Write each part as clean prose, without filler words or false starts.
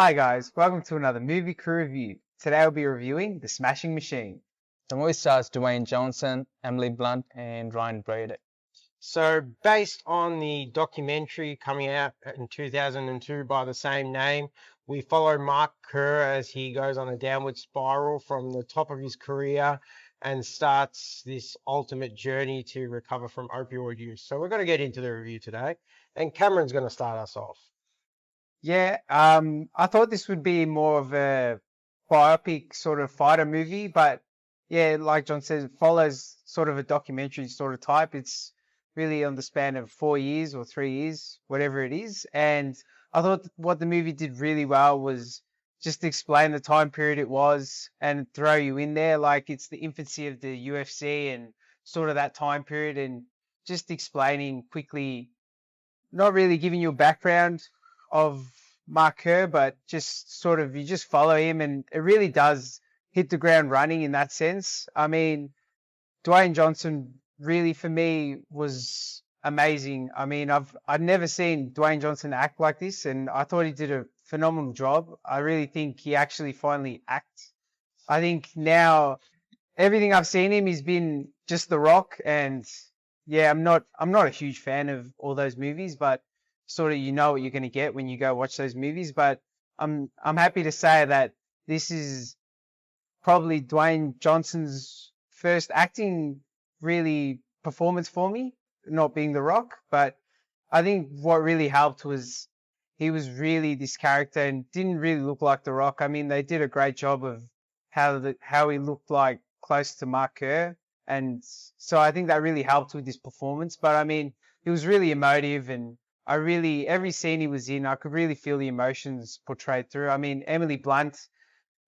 Hi guys, welcome to another movie crew review. Today I'll be reviewing The Smashing Machine. The movie stars Dwayne Johnson, Emily Blunt, and Ryan Brady. So, based on the documentary coming out in 2002 by the same name, we follow Mark Kerr as he goes on a downward spiral from the top of his career and starts this ultimate journey to recover from opioid use. So, we're going to get into the review today, and Cameron's going to start us off. Yeah, I thought this would be more of a biopic sort of fighter movie, but yeah, like John says, it follows sort of a documentary sort of type. It's really on the span of 4 years or 3 years, whatever it is. And I thought what the movie did really well was just explain the time period it was and throw you in there. Like it's the infancy of the UFC and sort of that time period and just explaining quickly, not really giving you a background of Mark Kerr, but just sort of you just follow him and it really does hit the ground running in that sense. I mean, Dwayne Johnson really for me was amazing. I mean, I've never seen Dwayne Johnson act like this, and I thought he did a phenomenal job. I really think he actually finally acts. I think now everything I've seen him, he's been just The Rock, and yeah, I'm not a huge fan of all those movies, but sort of you know what you're going to get when you go watch those movies. But I'm happy to say that this is probably Dwayne Johnson's first acting really performance for me, not being The Rock. But I think what really helped was he was really this character and didn't really look like The Rock. I mean, they did a great job of how he looked like close to Mark Kerr. And so I think that really helped with this performance. But I mean, he was really emotive and every scene he was in, I could really feel the emotions portrayed through. I mean, Emily Blunt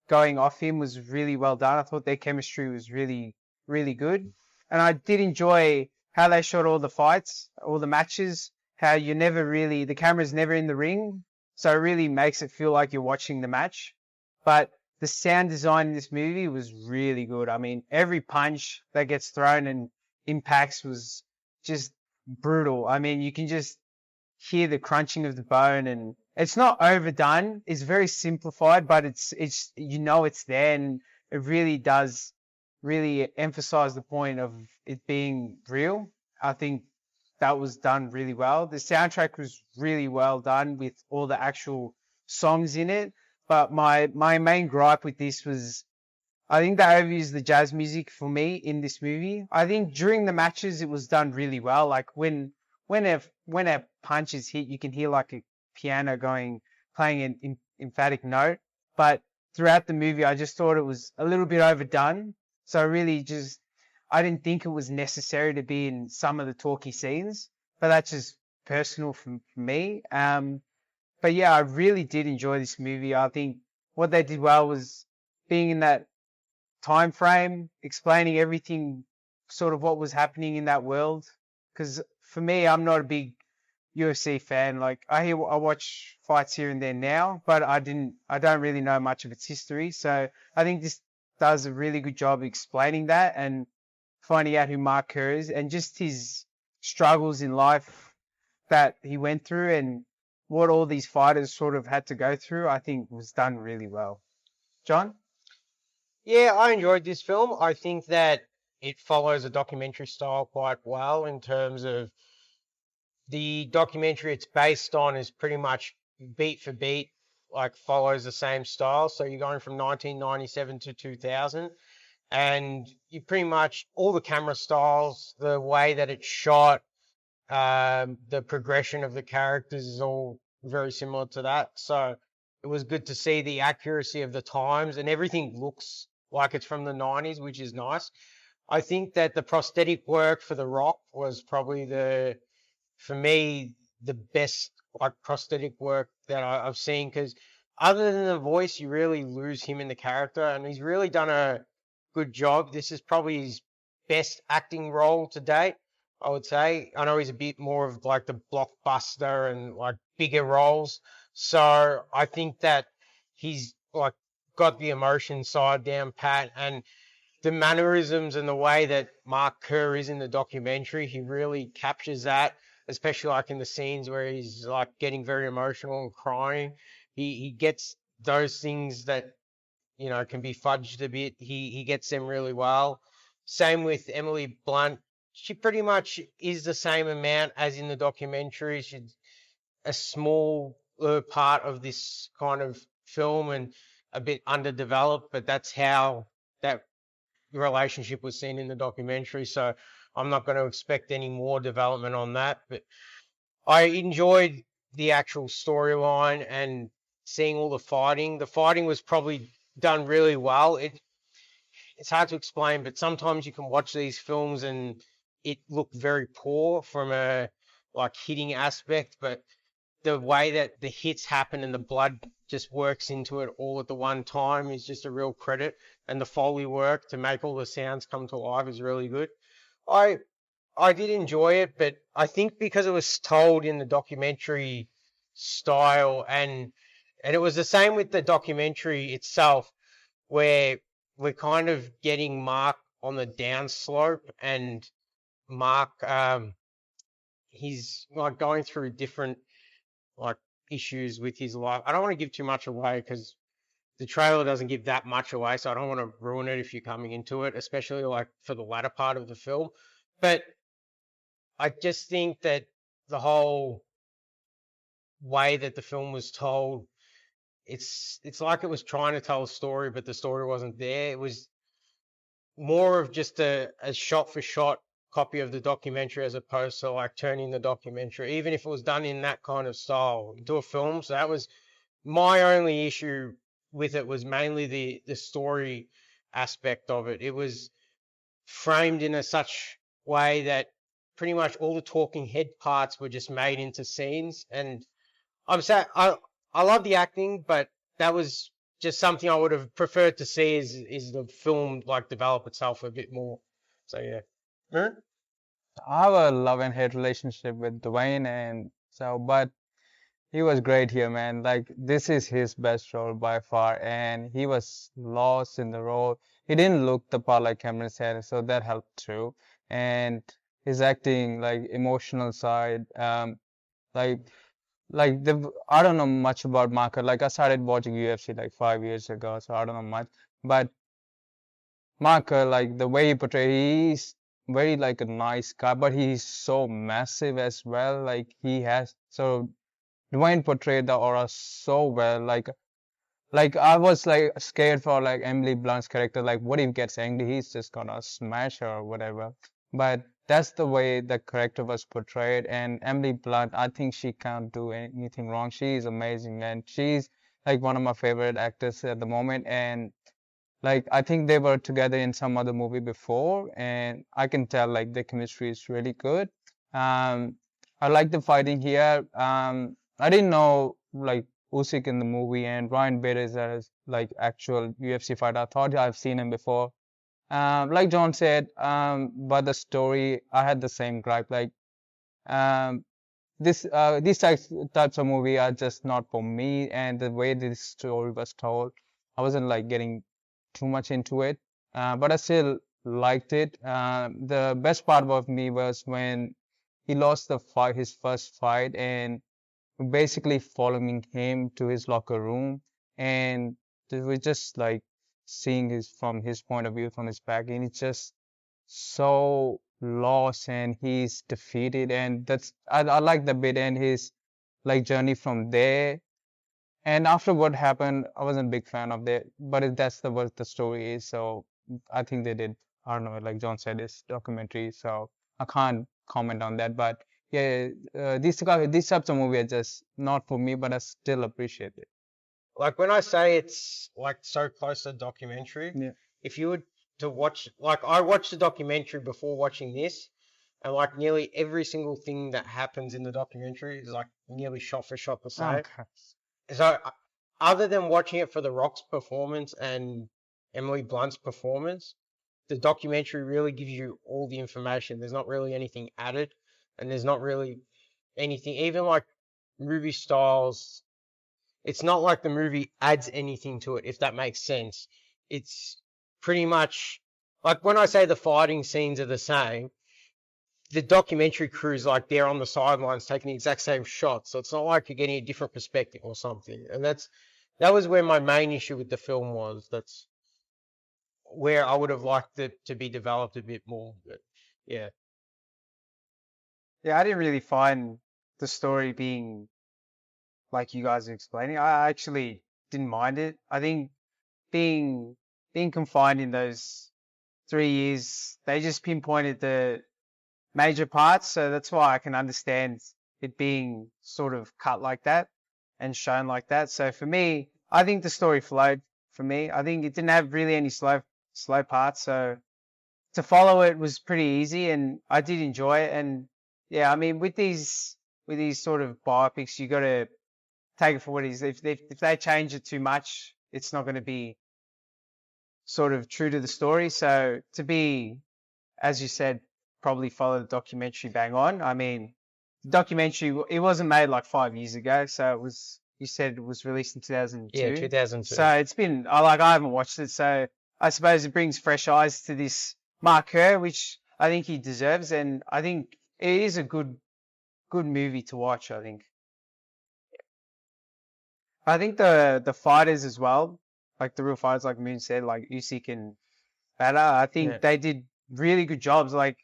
going off him was really well done. I thought their chemistry was really, really good. And I did enjoy how they shot all the fights, all the matches, how the camera's never in the ring. So it really makes it feel like you're watching the match. But the sound design in this movie was really good. I mean, every punch that gets thrown and impacts was just brutal. I mean, you can just hear the crunching of the bone, and it's not overdone. It's very simplified, but it's it's there, and it really does really emphasize the point of it being real. I think that was done really well. The soundtrack was really well done with all the actual songs in it. But my main gripe with this was I think they overused the jazz music for me in this movie. I think during the matches it was done really well. Like when a punch is hit, you can hear like a piano playing an emphatic note. But throughout the movie, I just thought it was a little bit overdone. So I didn't think it was necessary to be in some of the talky scenes. But that's just personal for me. But yeah, I really did enjoy this movie. I think what they did well was being in that time frame, explaining everything, sort of what was happening in that world. Because for me, I'm not a big UFC fan. Like I watch fights here and there now, but I don't really know much of its history. So I think this does a really good job of explaining that and finding out who Mark Kerr is and just his struggles in life that he went through and what all these fighters sort of had to go through. I think was done really well. John? Yeah, I enjoyed this film. I think that it follows a documentary style quite well in terms of the documentary it's based on is pretty much beat for beat, like follows the same style. So you're going from 1997 to 2000, and you pretty much all the camera styles, the way that it's shot, the progression of the characters is all very similar to that. So it was good to see the accuracy of the times and everything looks like it's from the 90s, which is nice. I think that the prosthetic work for The Rock was probably for me, the best like prosthetic work that I've seen, because other than the voice, you really lose him in the character, and he's really done a good job. This is probably his best acting role to date, I would say. I know he's a bit more of like the blockbuster and like bigger roles, so I think that he's like got the emotion side down pat, and the mannerisms and the way that Mark Kerr is in the documentary, he really captures that, especially like in the scenes where he's like getting very emotional and crying. He gets those things that can be fudged a bit. He gets them really well. Same with Emily Blunt. She pretty much is the same amount as in the documentary. She's a small part of this kind of film and a bit underdeveloped, but that's how that relationship was seen in the documentary. So I'm not going to expect any more development on that. But I enjoyed the actual storyline and seeing all the fighting. The fighting was probably done really well. It's hard to explain, but sometimes you can watch these films and it looked very poor from a like hitting aspect, but the way that the hits happen and the blood just works into it all at the one time is just a real credit. And the Foley work to make all the sounds come to life is really good. I I did enjoy it, but I think because it was told in the documentary style and it was the same with the documentary itself, where we're kind of getting Mark on the downslope and Mark he's like going through different like issues with his life. I don't want to give too much away because the trailer doesn't give that much away, so I don't want to ruin it if you're coming into it, especially like for the latter part of the film. But I just think that the whole way that the film was told, it's like it was trying to tell a story, but the story wasn't there. It was more of just a shot for shot copy of the documentary as opposed to like turning the documentary, even if it was done in that kind of style, into a film. So that was my only issue with it, was mainly the story aspect of it. It was framed in a such way that pretty much all the talking head parts were just made into scenes. And I'm sad. I love the acting, but that was just something I would have preferred to see is the film like develop itself a bit more. So yeah. Hmm? I have a love and hate relationship with Dwayne, and so, but he was great here, man. Like, this is his best role by far, and he was lost in the role. He didn't look the part like Cameron said, so that helped too. And his acting, like emotional side, like I don't know much about Mark Kerr. Like, I started watching UFC like 5 years ago, so I don't know much. But Mark Kerr, like the way he portrayed, he's very like a nice guy, but he's so massive as well. Like he has so Dwayne portrayed the aura so well. Like I was like scared for like Emily Blunt's character. Like what if he gets angry? He's just gonna smash her or whatever. But that's the way the character was portrayed. And Emily Blunt, I think she can't do anything wrong. She's amazing, and she's like one of my favorite actors at the moment. And like I think they were together in some other movie before, and I can tell like the chemistry is really good. Um, I like the fighting here. I didn't know like Usyk in the movie and Ryan Bader is a like actual UFC fighter. I thought I've seen him before. Like John said, but the story, I had the same gripe. Like um, these types of movie are just not for me, and the way this story was told, I wasn't like getting too much into it, but I still liked it. The best part of me was when he lost the fight, his first fight, and basically following him to his locker room, and it was just like seeing his from his point of view from his back, and it's just so lost and he's defeated, and I like the bit and his like journey from there. And after what happened, I wasn't a big fan of that, but that's the what the story is. So I think they did, I don't know, like John said, it's documentary, so I can't comment on that. But yeah, these types of movie are just not for me, but I still appreciate it. Like when I say it's like so close to a documentary, Yeah. if you were to watch, like I watched the documentary before watching this, and like nearly every single thing that happens in the documentary is like nearly shot for shot the same. Okay. So other than watching it for The Rock's performance and Emily Blunt's performance, the documentary really gives you all the information. There's not really anything added, and there's not really anything, even like movie styles. It's not like the movie adds anything to it, if that makes sense. It's pretty much like when I say the fighting scenes are the same, the documentary crew's like they're on the sidelines taking the exact same shots. So it's not like you're getting a different perspective or something. And That was where my main issue with the film was. That's where I would have liked it to be developed a bit more. But yeah, Yeah, I didn't really find the story being like you guys are explaining. I actually didn't mind it. I think being being confined in those 3 years, they just pinpointed the major parts, so that's why I can understand it being sort of cut like that and shown like that. So for me, I think the story flowed for me. I think it didn't have really any slow parts, so to follow it was pretty easy, and I did enjoy it. And yeah, I mean, with these sort of biopics, you got to take it for what it is. If they change it too much, it's not going to be sort of true to the story. So to be, as you said, probably follow the documentary bang on. I mean, the documentary, it wasn't made like 5 years ago, so it was. You said it was released in yeah, 2002. 2002. So it's been, I haven't watched it, so I suppose it brings fresh eyes to this Mark Kerr, which I think he deserves, and I think it is a good movie to watch. I think the fighters as well, like the real fighters, like Moon said, like Usyk and Bader, I think Yeah. they did really good jobs. Like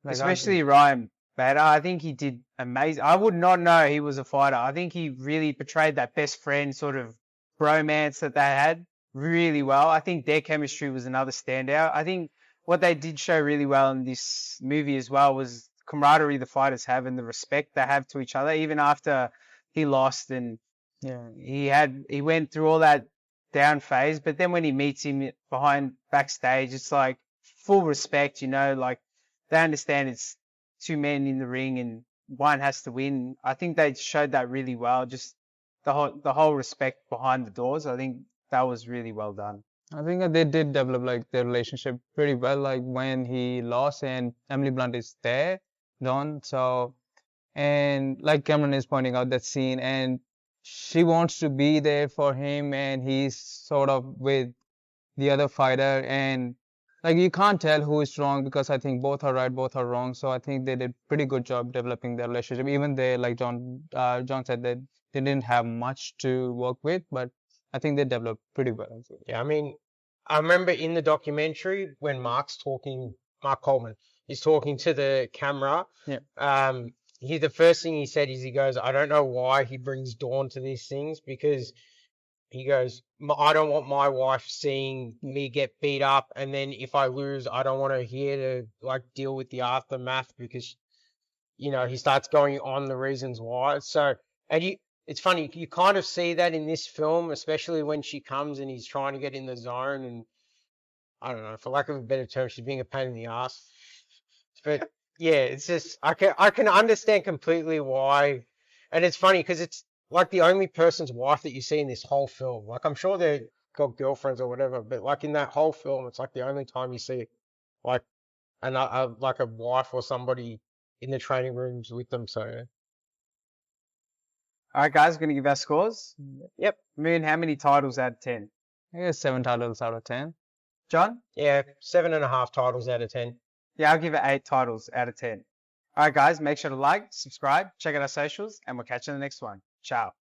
Like especially Ryan Bader, I think he did amazing. I would not know he was a fighter. I think he really portrayed that best friend sort of bromance that they had really well. I think their chemistry was another standout. I think what they did show really well in this movie as well was camaraderie the fighters have and the respect they have to each other, even after he lost and yeah. he went through all that down phase, but then when he meets him behind backstage, it's like full respect, like they understand it's two men in the ring and one has to win. I think they showed that really well. Just the whole respect behind the doors. I think that was really well done. I think that they did develop like their relationship pretty well. Like when he lost and Emily Blunt is there, Dawn. So, and like Cameron is pointing out that scene, and she wants to be there for him, and he's sort of with the other fighter, and like you can't tell who is wrong because I think both are right, both are wrong. So I think they did pretty good job developing their relationship. Even they, like John said, that they didn't have much to work with, but I think they developed pretty well. Yeah, I mean, I remember in the documentary when Mark Coleman is talking to the camera. Yeah. The first thing he said is he goes, I don't know why he brings Dawn to these things because he goes, I don't want my wife seeing me get beat up, and then if I lose, I don't want her here to like deal with the aftermath because he starts going on the reasons why. So, and it's funny, you kind of see that in this film, especially when she comes and he's trying to get in the zone, and I don't know, for lack of a better term, she's being a pain in the ass. But yeah, it's just I can understand completely why, and it's funny because it's like the only person's wife that you see in this whole film. Like I'm sure they've got girlfriends or whatever, but like in that whole film, it's like the only time you see like like a wife or somebody in the training rooms with them. So All right, guys, gonna give our scores. yep, Moon, how many titles out of 10? I guess 7 titles out of 10. John? yeah, 7.5 titles out of 10. Yeah, I'll give it 8 titles out of 10. All right, guys, make sure to like, subscribe, check out our socials, and we'll catch you in the next one. Ciao.